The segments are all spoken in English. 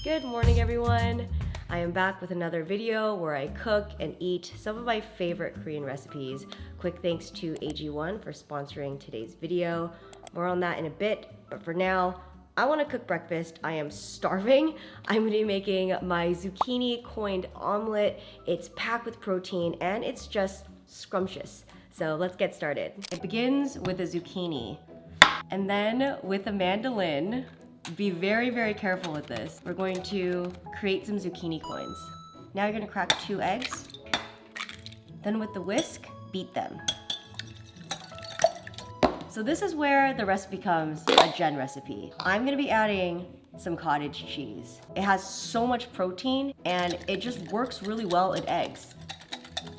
Good morning, everyone. I am back with another video where I cook and eat some of my favorite Korean recipes. Quick thanks to AG1 for sponsoring today's video. More on that in a bit, but for now, I want to cook breakfast. I am starving. I'm going to be making my zucchini coined omelet. It's packed with protein and it's just scrumptious. So let's get started. It begins with a zucchini and then with a mandolin. Be very, very careful with this. We're going to create some zucchini coins. Now you're gonna crack 2 eggs. Then with the whisk, beat them. So this is where the recipe becomes a Jen recipe. I'm gonna be adding some cottage cheese. It has so much protein and it just works really well in eggs.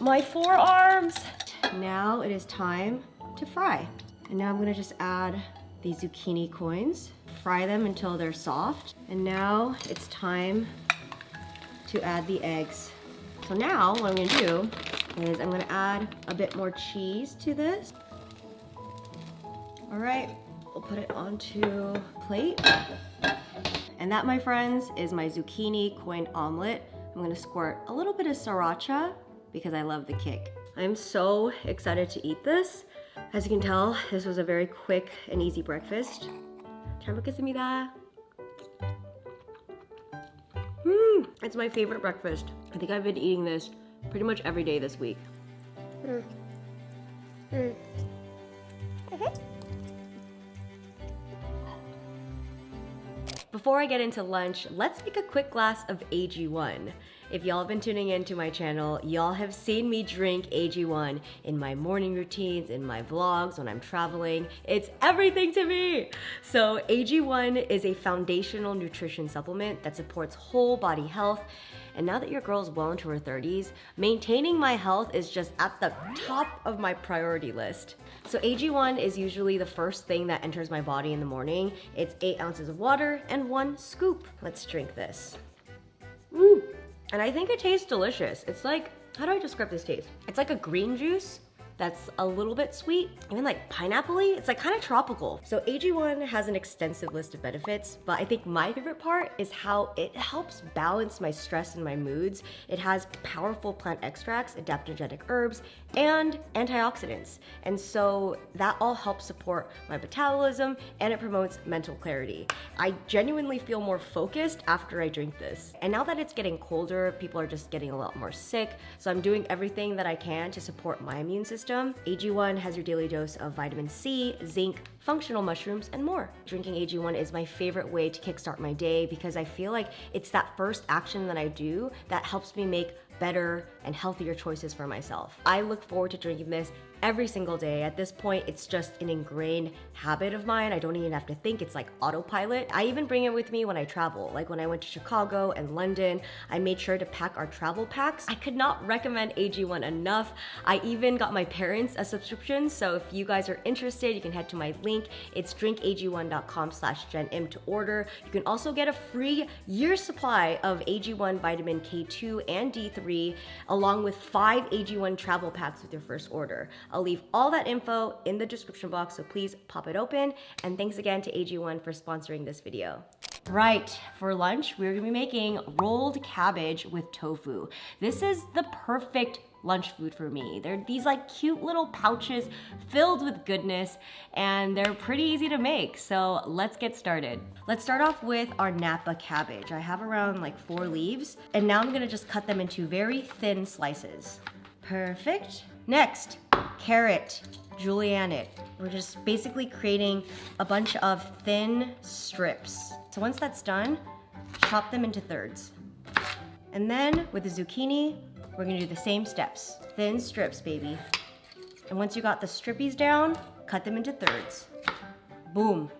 My forearms! Now it is time to fry. And now I'm gonna just add these zucchini coins. Fry them until they're soft. And now it's time to add the eggs. So now what I'm gonna do is I'm gonna add a bit more cheese to this. All right, we'll put it onto a plate. And that, my friends, is my zucchini coined omelet. I'm gonna squirt a little bit of sriracha because I love the kick. I'm so excited to eat this. As you can tell, this was a very quick and easy breakfast. 잘 먹겠습니다. It's my favorite breakfast. I think I've been eating this pretty much every day this week. Before I get into lunch, let's take a quick glass of AG1. If y'all have been tuning into my channel, y'all have seen me drink AG1 in my morning routines, in my vlogs, when I'm traveling. It's everything to me! So AG1 is a foundational nutrition supplement that supports whole body health. And now that your girl's well into her 30s, maintaining my health is just at the top of my priority list. So AG1 is usually the first thing that enters my body in the morning. It's 8 ounces of water and 1 scoop. Let's drink this. And I think it tastes delicious. It's like, how do I describe this taste? It's like a green juice that's a little bit sweet, even like pineapple-y. It's like kind of tropical. So AG1 has an extensive list of benefits, but I think my favorite part is how it helps balance my stress and my moods. It has powerful plant extracts, adaptogenic herbs, and antioxidants. And so that all helps support my metabolism and it promotes mental clarity. I genuinely feel more focused after I drink this. And now that it's getting colder, people are just getting a lot more sick. So I'm doing everything that I can to support my immune system. AG1 has your daily dose of vitamin C, zinc, functional mushrooms, and more. Drinking AG1 is my favorite way to kickstart my day because I feel like it's that first action that I do that helps me make better and healthier choices for myself. I look forward to drinking this every single day. At this point, it's just an ingrained habit of mine. I don't even have to think, it's like autopilot. I even bring it with me when I travel. Like when I went to Chicago and London, I made sure to pack our travel packs. I could not recommend AG1 enough. I even got my parents a subscription. So if you guys are interested, you can head to my link. It's drinkag1.com/JenM to order. You can also get a free year's supply of AG1 vitamin K2 and D3, along with 5 AG1 travel packs with your first order. I'll leave all that info in the description box, so please pop it open. And thanks again to AG1 for sponsoring this video. Right, for lunch, we're gonna be making rolled cabbage with tofu. This is the perfect lunch food for me. They're these like cute little pouches filled with goodness and they're pretty easy to make. So let's get started. Let's start off with our Napa cabbage. I have around like 4 leaves and now I'm gonna just cut them into very thin slices. Perfect. Next, carrot, julienne it. We're just basically creating a bunch of thin strips. So once that's done, chop them into thirds. And then with the zucchini, we're gonna do the same steps. Thin strips, baby. And once you got the strippies down, cut them into thirds. Boom.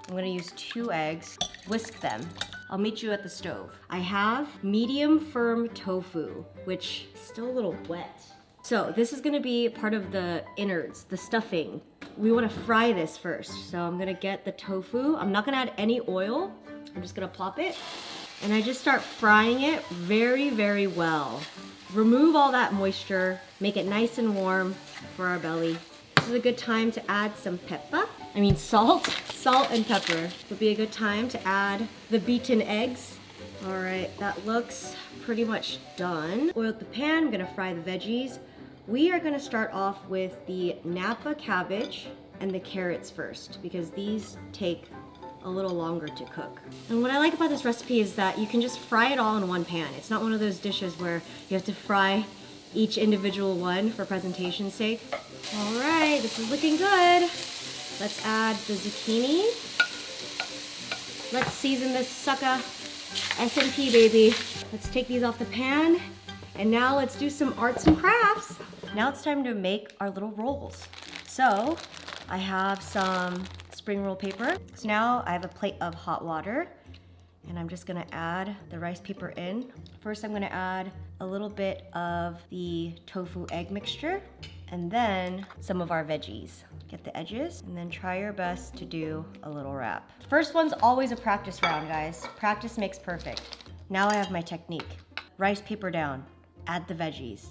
I'm gonna use 2 eggs, whisk them. I'll meet you at the stove. I have medium firm tofu, which is still a little wet. So this is gonna be part of the innards, the stuffing. We wanna fry this first. So I'm gonna get the tofu. I'm not gonna add any oil. I'm just gonna plop it. And I just start frying it very, very well. Remove all that moisture, make it nice and warm for our belly. This is a good time to add some salt and pepper. Would be a good time to add the beaten eggs All right, that looks pretty much done. Oiled the pan, I'm gonna fry the veggies. We are gonna start off with the Napa cabbage and the carrots first because these take a little longer to cook. And what I like about this recipe is that you can just fry it all in one pan. It's not one of those dishes where you have to fry each individual one for presentation's sake. All right, this is looking good. Let's add the zucchini. Let's season this sucker. S&P, baby. Let's take these off the pan. And now let's do some arts and crafts. Now it's time to make our little rolls. So I have some spring roll paper. So now I have a plate of hot water and I'm just gonna add the rice paper in. First I'm gonna add a little bit of the tofu egg mixture and then some of our veggies. Get the edges and then try your best to do a little wrap. First one's always a practice round, guys. Practice makes perfect. Now I have my technique. Rice paper down, add the veggies,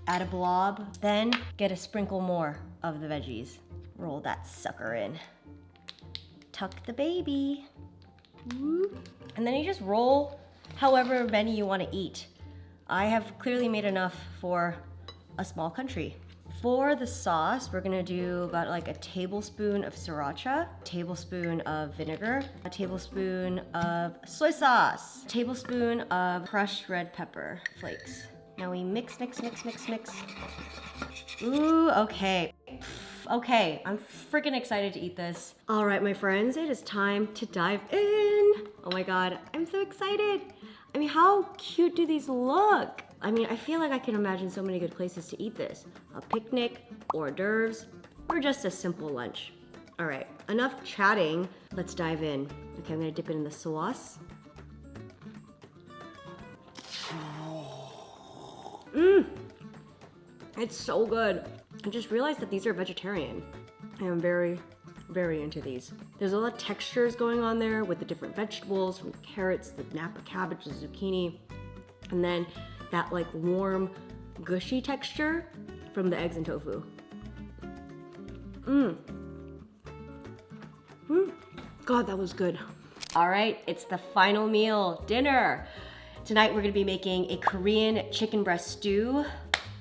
add a blob, then get a sprinkle more of the veggies. Roll that sucker in. Tuck the baby. And then you just roll however many you want to eat. I have clearly made enough for a small country. For the sauce, we're gonna do about like a tablespoon of sriracha, a tablespoon of vinegar, a tablespoon of soy sauce, a tablespoon of crushed red pepper flakes. Now we mix, mix, mix, mix, mix. Ooh, okay. Okay, I'm freaking excited to eat this. All right, my friends, it is time to dive in. Oh my God, I'm so excited. I mean, how cute do these look? I mean, I feel like I can imagine so many good places to eat this. A picnic, hors d'oeuvres, or just a simple lunch. All right, enough chatting. Let's dive in. Okay, I'm gonna dip it in the sauce. It's so good. I just realized that these are vegetarian. I am very, very into these. There's a lot of textures going on there with the different vegetables, from the carrots, the Napa cabbage, the zucchini, and then that like warm, gushy texture from the eggs and tofu. God, that was good. All right, it's the final meal, dinner. Tonight we're gonna be making a Korean chicken breast stew.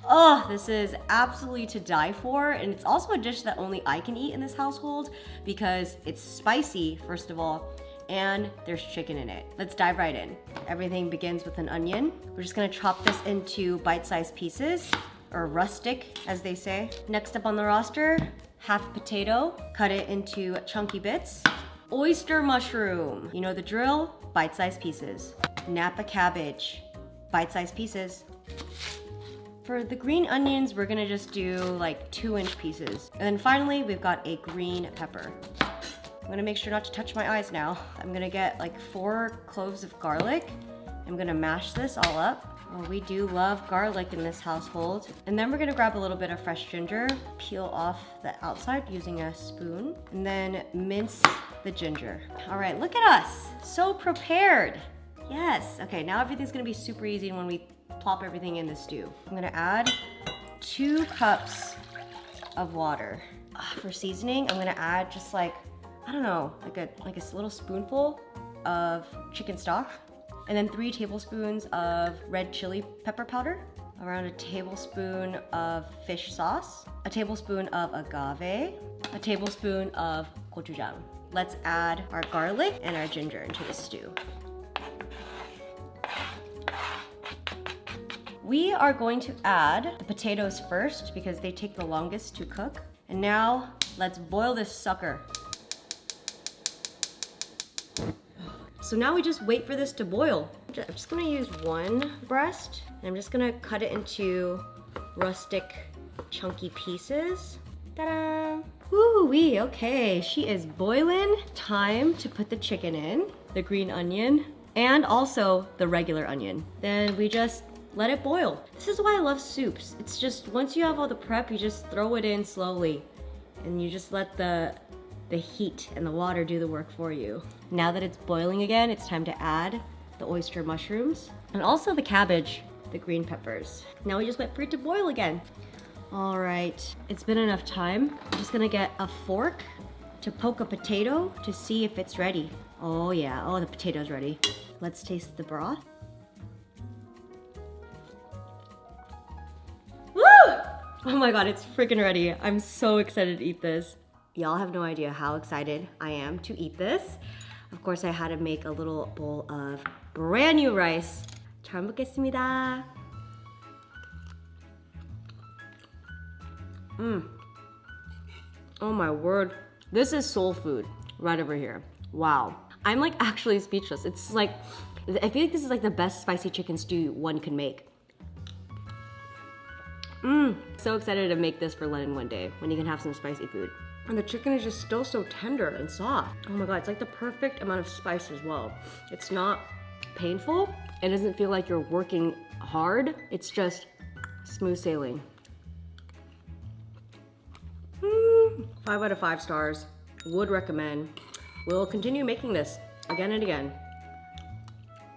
Oh, this is absolutely to die for, and it's also a dish that only I can eat in this household because it's spicy, first of all, and there's chicken in it. Let's dive right in. Everything begins with an onion. We're just gonna chop this into bite-sized pieces, or rustic, as they say. Next up on the roster, half potato, cut it into chunky bits. Oyster mushroom, you know the drill, bite-sized pieces. Napa cabbage, bite-sized pieces. For the green onions, we're gonna just do like 2-inch pieces. And then finally, we've got a green pepper. I'm gonna make sure not to touch my eyes now. I'm gonna get like 4 cloves of garlic. I'm gonna mash this all up. Oh, we do love garlic in this household. And then we're gonna grab a little bit of fresh ginger, peel off the outside using a spoon, and then mince the ginger. All right, look at us, so prepared. Yes, okay, now everything's gonna be super easy when we plop everything in the stew. I'm gonna add 2 cups of water. For seasoning, I'm gonna add just like, I don't know, like a little spoonful of chicken stock, and then 3 tablespoons of red chili pepper powder, around a tablespoon of fish sauce, a tablespoon of agave, a tablespoon of gochujang. Let's add our garlic and our ginger into the stew. We are going to add the potatoes first because they take the longest to cook. And now let's boil this sucker. So now we just wait for this to boil. I'm just gonna use 1 breast and I'm just gonna cut it into rustic chunky pieces. Ta-da! Woo-wee, okay, she is boiling. Time to put the chicken in, the green onion, and also the regular onion. Then we just let it boil. This is why I love soups. It's just, once you have all the prep, you just throw it in slowly and you just let the heat and the water do the work for you. Now that it's boiling again, it's time to add the oyster mushrooms and also the cabbage, the green peppers. Now we just wait for it to boil again. All right, it's been enough time. I'm just gonna get a fork, to poke a potato to see if it's ready. Oh yeah, oh the potato's ready. Let's taste the broth. Woo! Oh my god, it's freaking ready. I'm so excited to eat this. Y'all have no idea how excited I am to eat this. Of course, I had to make a little bowl of brand new rice. 잘 먹겠습니다. Oh my word. This is soul food right over here. Wow. I'm like actually speechless. It's like, I feel like this is like the best spicy chicken stew one can make. So excited to make this for London one day when you can have some spicy food. And the chicken is just still so tender and soft. Oh my god, it's like the perfect amount of spice as well. It's not painful. It doesn't feel like you're working hard. It's just smooth sailing. 5 out of 5 stars. Would recommend. We'll continue making this again and again.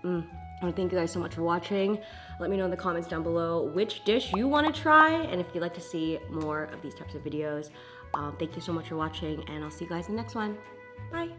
I want to thank you guys so much for watching. Let me know in the comments down below which dish you want to try and if you'd like to see more of these types of videos. Thank you so much for watching and I'll see you guys in the next one. Bye.